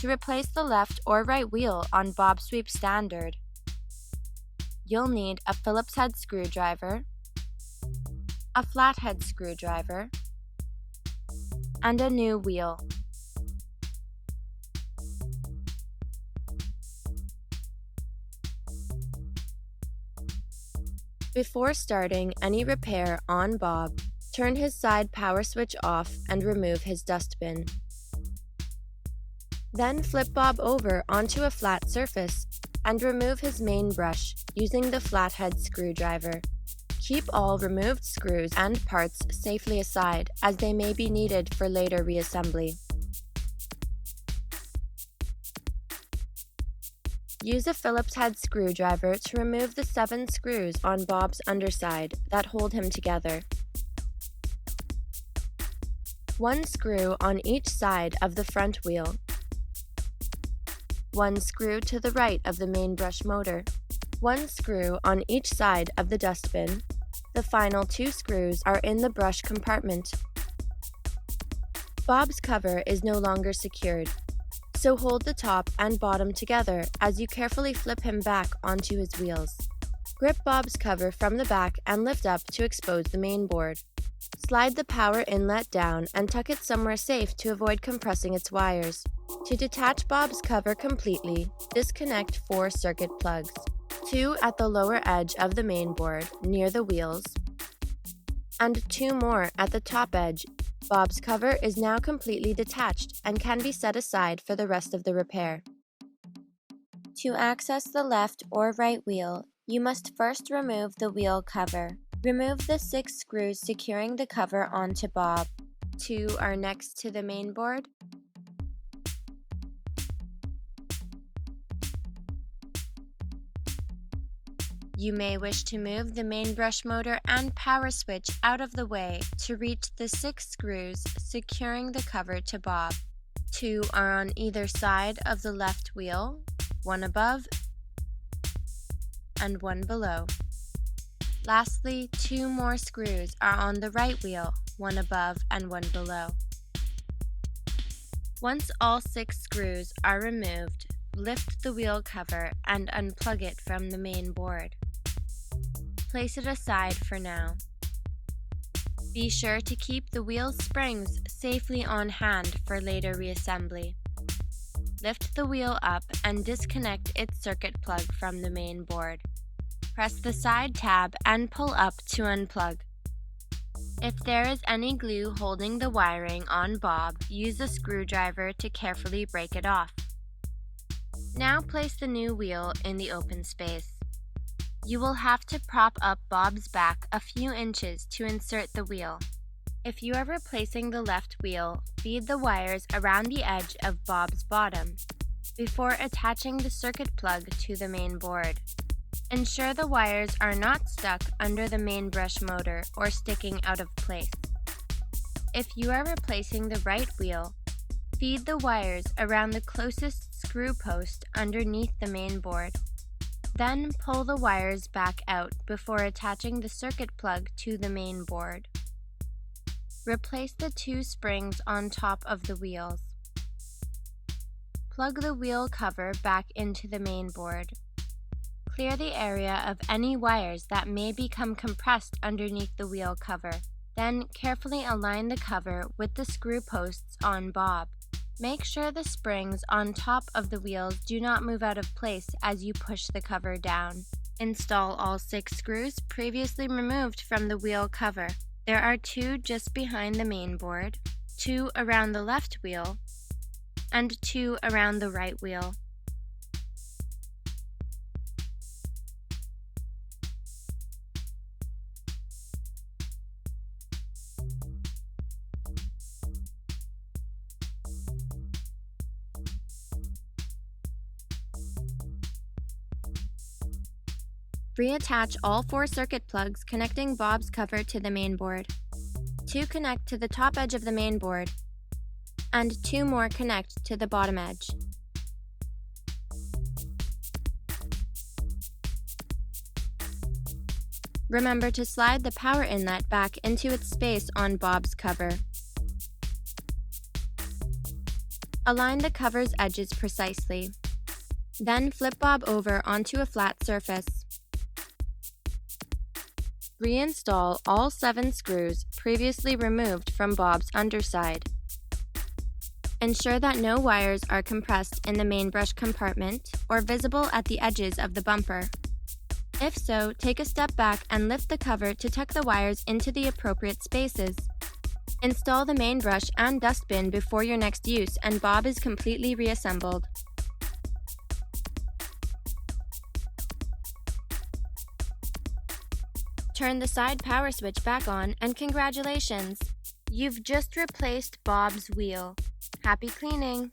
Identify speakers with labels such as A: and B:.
A: To replace the left or right wheel on bObsweep Standard, you'll need a Phillips head screwdriver, a flathead screwdriver, and a new wheel. Before starting any repair on Bob, turn his side power switch off and remove his dustbin. Then flip Bob over onto a flat surface and remove his main brush using the flathead screwdriver. Keep all removed screws and parts safely aside as they may be needed for later reassembly. Use a Phillips head screwdriver to remove the 7 screws on Bob's underside that hold him together. 1 screw on each side of the front wheel. 1 screw to the right of the main brush motor. 1 screw on each side of the dustbin. The final 2 screws are in the brush compartment. Bob's cover is no longer secured, so hold the top and bottom together as you carefully flip him back onto his wheels. Grip Bob's cover from the back and lift up to expose the mainboard. Slide the power inlet down and tuck it somewhere safe to avoid compressing its wires. To detach Bob's cover completely, disconnect 4 circuit plugs, 2 at the lower edge of the mainboard near the wheels, and 2 more at the top edge. Bob's cover is now completely detached and can be set aside for the rest of the repair. To access the left or right wheel, you must first remove the wheel cover. Remove the 6 screws securing the cover onto Bob. 2 are next to the mainboard. You may wish to move the main brush motor and power switch out of the way to reach the 6 screws securing the cover to Bob. 2 are on either side of the left wheel, 1 above and 1 below. Lastly, 2 more screws are on the right wheel, 1 above and 1 below. Once all 6 screws are removed, lift the wheel cover and unplug it from the main board. Place it aside for now. Be sure to keep the wheel springs safely on hand for later reassembly. Lift the wheel up and disconnect its circuit plug from the main board. Press the side tab and pull up to unplug. If there is any glue holding the wiring on Bob, use a screwdriver to carefully break it off. Now place the new wheel in the open space. You will have to prop up Bob's back a few inches to insert the wheel. If you are replacing the left wheel, feed the wires around the edge of Bob's bottom before attaching the circuit plug to the main board. Ensure the wires are not stuck under the main brush motor or sticking out of place. If you are replacing the right wheel, feed the wires around the closest screw post underneath the main board. Then pull the wires back out before attaching the circuit plug to the main board. Replace the 2 springs on top of the wheels. Plug the wheel cover back into the main board. Clear the area of any wires that may become compressed underneath the wheel cover. Then carefully align the cover with the screw posts on Bob. Make sure the springs on top of the wheels do not move out of place as you push the cover down. Install all 6 screws previously removed from the wheel cover. There are 2 just behind the main board, 2 around the left wheel, and 2 around the right wheel. Reattach all 4 circuit plugs connecting Bob's cover to the main board. 2 connect to the top edge of the main board, and 2 more connect to the bottom edge. Remember to slide the power inlet back into its space on Bob's cover. Align the cover's edges precisely. Then flip Bob over onto a flat surface. Reinstall all 7 screws previously removed from Bob's underside. Ensure that no wires are compressed in the main brush compartment or visible at the edges of the bumper. If so, take a step back and lift the cover to tuck the wires into the appropriate spaces. Install the main brush and dustbin before your next use, and Bob is completely reassembled. Turn the side power switch back on, and congratulations! You've just replaced Bob's wheel. Happy cleaning!